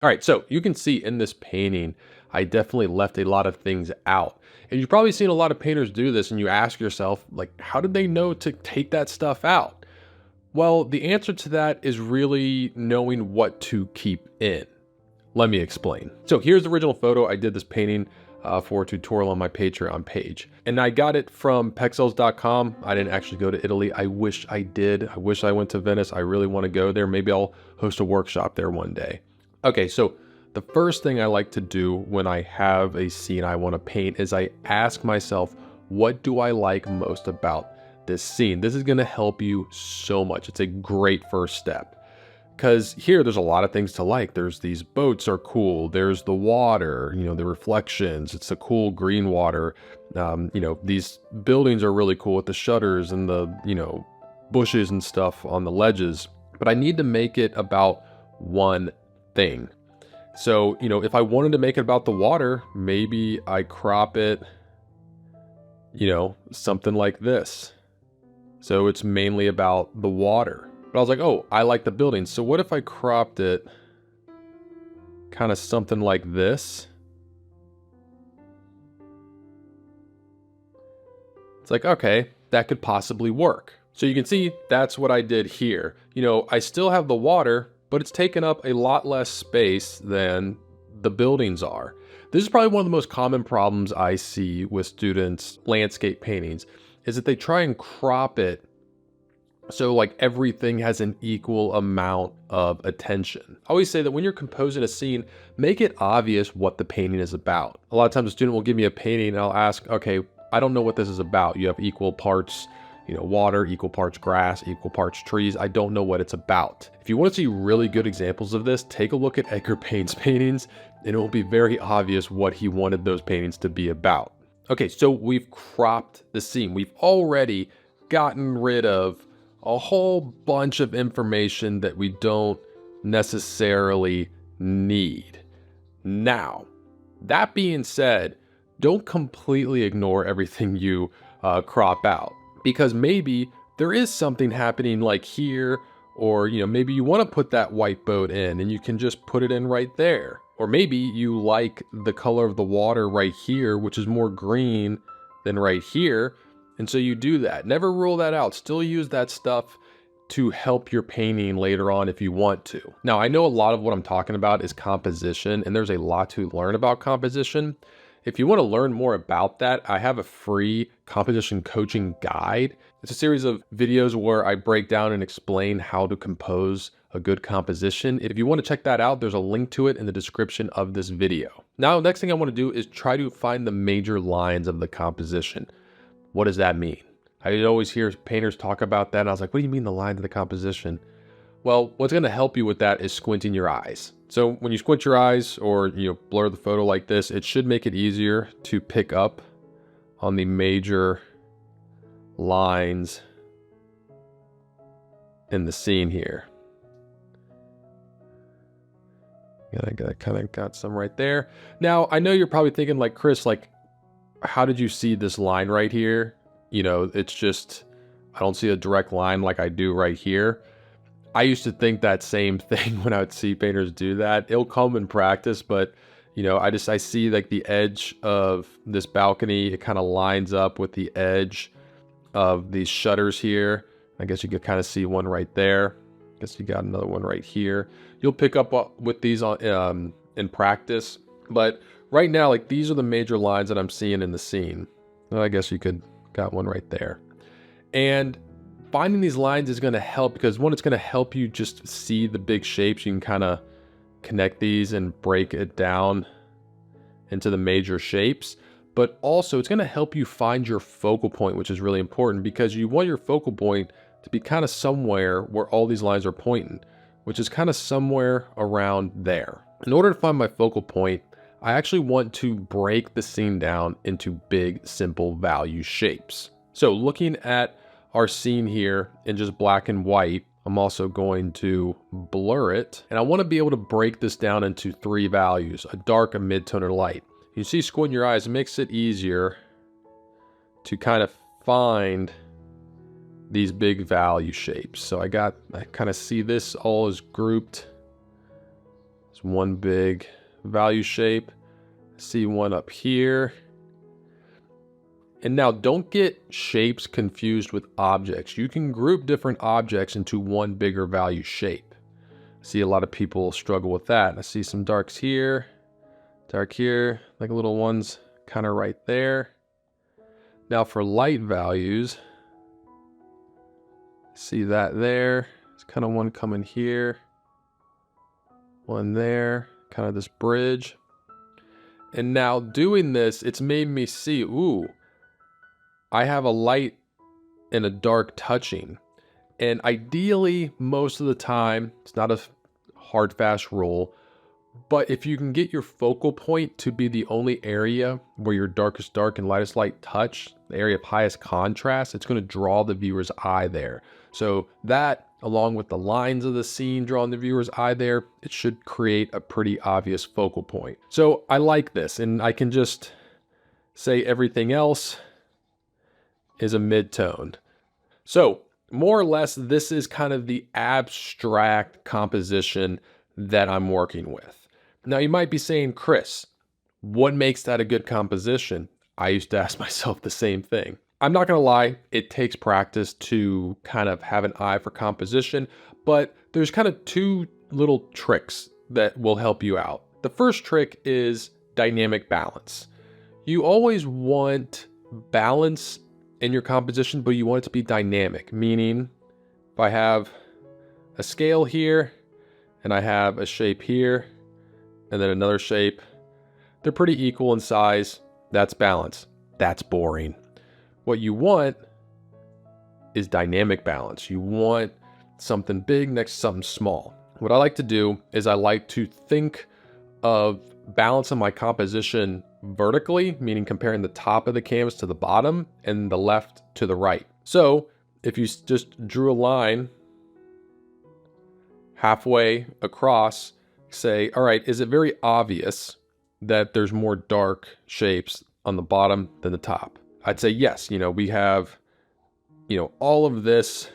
All right, so you can see in this painting, I definitely left a lot of things out. And you've probably seen a lot of painters do this and you ask yourself, like, how did they know to take that stuff out? Well, the answer to that is really knowing what to keep in. Let me explain. So here's the original photo. I did this painting for a tutorial on my Patreon page. And I got it from pexels.com. I didn't actually go to Italy. I wish I did. I wish I went to Venice. I really want to go there. Maybe I'll host a workshop there one day. Okay, so the first thing I like to do when I have a scene I want to paint is I ask myself, what do I like most about this scene? This is going to help you so much. It's a great first step. Because here, there's a lot of things to like. There's these boats are cool. There's the water, you know, the reflections. It's a cool green water. You know, these buildings are really cool with the shutters and the, you know, bushes and stuff on the ledges. But I need to make it about one thing. So, you know, if I wanted to make it about the water, maybe I crop it, you know, something like this. So it's mainly about the water. But I was like, oh, I like the building. So what if I cropped it kind of something like this? It's like, okay, that could possibly work. So you can see that's what I did here. You know, I still have the water, but it's taken up a lot less space than the buildings are. This is probably one of the most common problems I see with students' landscape paintings, is that they try and crop it so like everything has an equal amount of attention. I always say that when you're composing a scene, make it obvious what the painting is about. A lot of times a student will give me a painting and I'll ask, okay, I don't know what this is about. You have equal parts, you know, water, equal parts grass, equal parts trees. I don't know what it's about. If you want to see really good examples of this, take a look at Edgar Payne's paintings and it will be very obvious what he wanted those paintings to be about. Okay, so we've cropped the scene. We've already gotten rid of a whole bunch of information that we don't necessarily need. Now, that being said, don't completely ignore everything you crop out, because maybe there is something happening like here, or you know, maybe you want to put that white boat in and you can just put it in right there. Or maybe you like the color of the water right here, which is more green than right here. And so you do that. Never rule that out. Still use that stuff to help your painting later on if you want to. Now, I know a lot of what I'm talking about is composition, and there's a lot to learn about composition. If you want to learn more about that, I have a free composition coaching guide. It's a series of videos where I break down and explain how to compose a good composition. If you want to check that out, there's a link to it in the description of this video. Now, next thing I want to do is try to find the major lines of the composition. What does that mean? I always hear painters talk about that, and I was like, what do you mean the lines of the composition? Well, what's going to help you with that is squinting your eyes. So when you squint your eyes or you know, blur the photo like this, it should make it easier to pick up on the major lines in the scene here. Yeah, I kind of got some right there. Now, I know you're probably thinking like, Chris, like, how did you see this line right here? You know, it's just, I don't see a direct line like I do right here. I used to think that same thing when I would see painters do that. It'll come in practice, but you know, I see like the edge of this balcony, it kind of lines up with the edge of these shutters here. I guess you could kind of see one right there. I guess you got another one right here. You'll pick up with these on, in practice, but right now, like these are the major lines that I'm seeing in the scene. Well, I guess you could got one right there. And finding these lines is going to help because one, it's going to help you just see the big shapes. You can kind of connect these and break it down into the major shapes. But also it's going to help you find your focal point, which is really important because you want your focal point to be kind of somewhere where all these lines are pointing, which is kind of somewhere around there. In order to find my focal point, I actually want to break the scene down into big, simple value shapes. So looking at our scene here in just black and white, I'm also going to blur it. And I want to be able to break this down into three values, a dark, a mid-tone, and light. You see squinting your eyes makes it easier to kind of find these big value shapes. So I kind of see this all is grouped It's one big value shape. I see one up here. And now don't get shapes confused with objects. You can group different objects into one bigger value shape. I see a lot of people struggle with that. I see some darks here, dark here, like little ones kind of right there. Now for light values, see that there. It's kind of one coming here, one there, kind of this bridge. And now doing this, it's made me see, ooh, I have a light and a dark touching. And ideally, most of the time, it's not a hard, fast rule, but if you can get your focal point to be the only area where your darkest dark and lightest light touch, the area of highest contrast, it's going to draw the viewer's eye there. So that, along with the lines of the scene drawing the viewer's eye there, it should create a pretty obvious focal point. So I like this, and I can just say everything else is a mid-tone. So more or less, this is kind of the abstract composition that I'm working with. Now you might be saying, Chris, what makes that a good composition? I used to ask myself the same thing. I'm not gonna lie, it takes practice to kind of have an eye for composition, but there's kind of two little tricks that will help you out. The first trick is dynamic balance. You always want balance in your composition, but you want it to be dynamic, meaning if I have a scale here and I have a shape here and then another shape, they're pretty equal in size. That's balance. That's boring. What you want is dynamic balance. You want something big next to something small. What I like to do is I like to think of balancing my composition vertically, meaning comparing the top of the canvas to the bottom and the left to the right. So if you just drew a line halfway across, say, all right, is it very obvious that there's more dark shapes on the bottom than the top? I'd say yes. We have, all of this.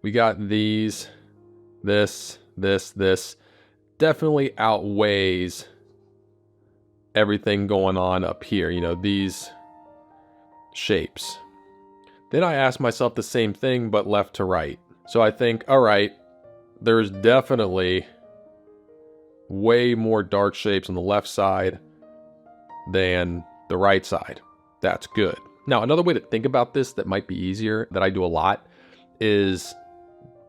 We got these, this definitely outweighs everything going on up here, these shapes. Then I ask myself the same thing, but left to right. So I think, all right, there's definitely way more dark shapes on the left side than the right side. That's good. Now, another way to think about this that might be easier, that I do a lot, is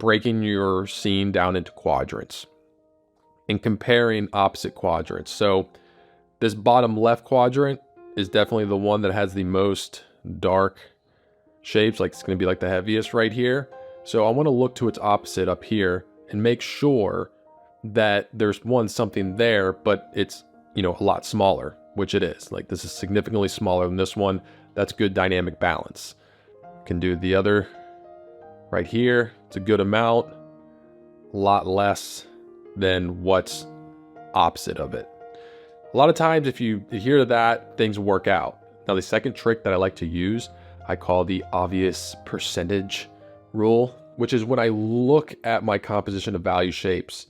breaking your scene down into quadrants and comparing opposite quadrants. So this bottom left quadrant is definitely the one that has the most dark shapes, like it's going to be like the heaviest right here. So I want to look to its opposite up here and make sure that there's something there, but it's, a lot smaller, which it is. Like this is significantly smaller than this one. That's good dynamic balance. Can do the other right here. It's a good amount, a lot less than what's opposite of it. A lot of times if you adhere to that, things work out. Now the second trick that I like to use, I call the obvious percentage rule, which is when I look at my composition of value shapes,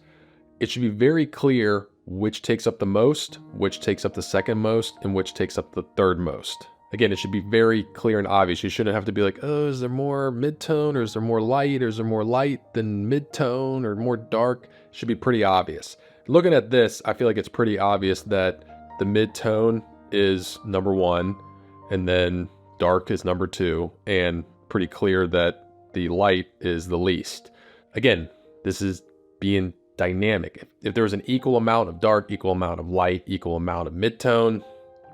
it should be very clear which takes up the most, which takes up the second most, and which takes up the third most. Again, it should be very clear and obvious. You shouldn't have to be like, oh, is there more mid-tone, or is there more light, or is there more light than mid-tone, or more dark? It should be pretty obvious. Looking at this, I feel like it's pretty obvious that the mid-tone is number one, and then dark is number two, and pretty clear that the light is the least. Again, this is being dynamic. If there was an equal amount of dark, equal amount of light, equal amount of mid-tone,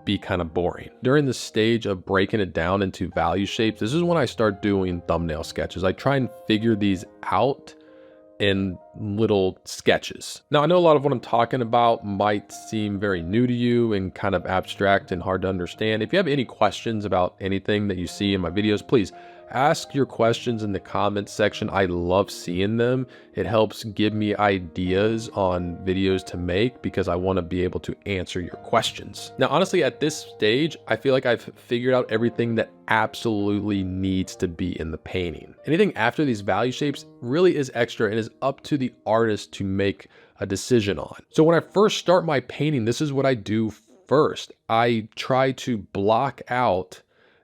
be kind of boring. During the stage of breaking it down into value shapes, this is when I start doing thumbnail sketches. I try and figure these out in little sketches. Now, I know a lot of what I'm talking about might seem very new to you and kind of abstract and hard to understand. If you have any questions about anything that you see in my videos, please ask your questions in the comments section. I love seeing them. It helps give me ideas on videos to make because I want to be able to answer your questions. Now, honestly, at this stage, I feel like I've figured out everything that absolutely needs to be in the painting. Anything after these value shapes really is extra and is up to the artist to make a decision on. So when I first start my painting, this is what I do first. I try to block out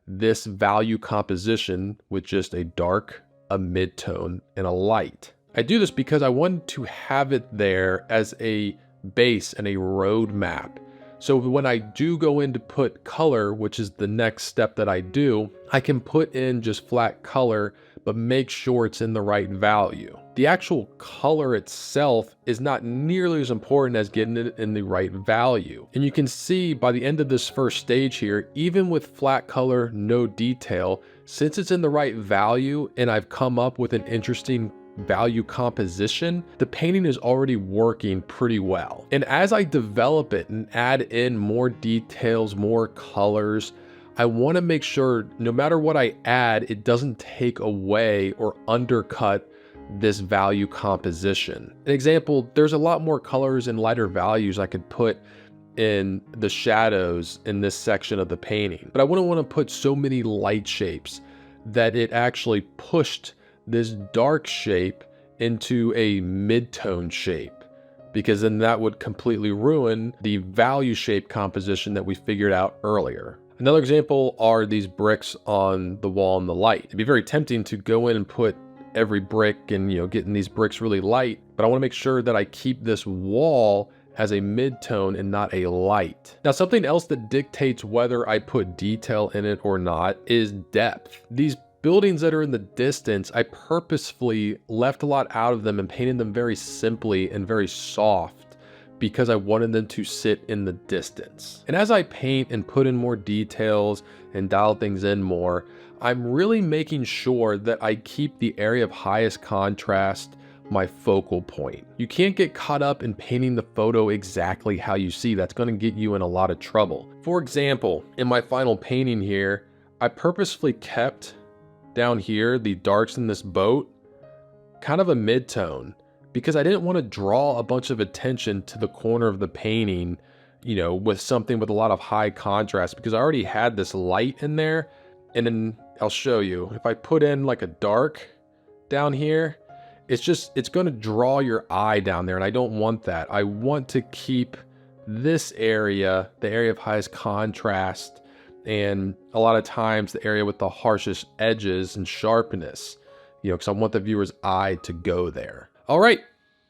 this value composition with just a dark, a mid-tone, and a light. I do this because I want to have it there as a base and a roadmap. So when I do go in to put color, which is the next step that I do, I can put in just flat color, but make sure it's in the right value. The actual color itself is not nearly as important as getting it in the right value. And you can see by the end of this first stage here, even with flat color, no detail, since it's in the right value and I've come up with an interesting value composition, the painting is already working pretty well. And as I develop it and add in more details, more colors, I want to make sure no matter what I add, it doesn't take away or undercut this value composition. An example, there's a lot more colors and lighter values I could put in the shadows in this section of the painting, but I wouldn't want to put so many light shapes that it actually pushed this dark shape into a mid-tone shape, because then that would completely ruin the value shape composition that we figured out earlier. Another example are these bricks on the wall and the light. It'd be very tempting to go in and put every brick and, getting these bricks really light, but I want to make sure that I keep this wall as a mid-tone and not a light. Now, something else that dictates whether I put detail in it or not is depth. These buildings that are in the distance, I purposefully left a lot out of them and painted them very simply and very soft because I wanted them to sit in the distance. And as I paint and put in more details and dial things in more, I'm really making sure that I keep the area of highest contrast my focal point. You can't get caught up in painting the photo exactly how you see. That's going to get you in a lot of trouble. For example, in my final painting here, I purposefully kept down here the darks in this boat kind of a mid-tone because I didn't want to draw a bunch of attention to the corner of the painting, with something with a lot of high contrast, because I already had this light in there. And then I'll show you, if I put in like a dark down here, it's going to draw your eye down there, and I don't want that. I want to keep this area, the area of highest contrast, and a lot of times the area with the harshest edges and sharpness, because I want the viewer's eye to go there. All right,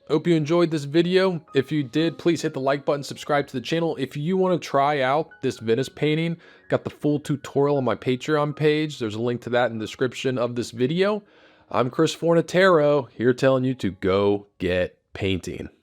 hope you enjoyed this video. If you did, please hit the like button, subscribe to the channel. If you want to try out this Venice painting, got the full tutorial on my Patreon page. There's a link to that in the description of this video. I'm Chris Fornatero, here telling you to go get painting.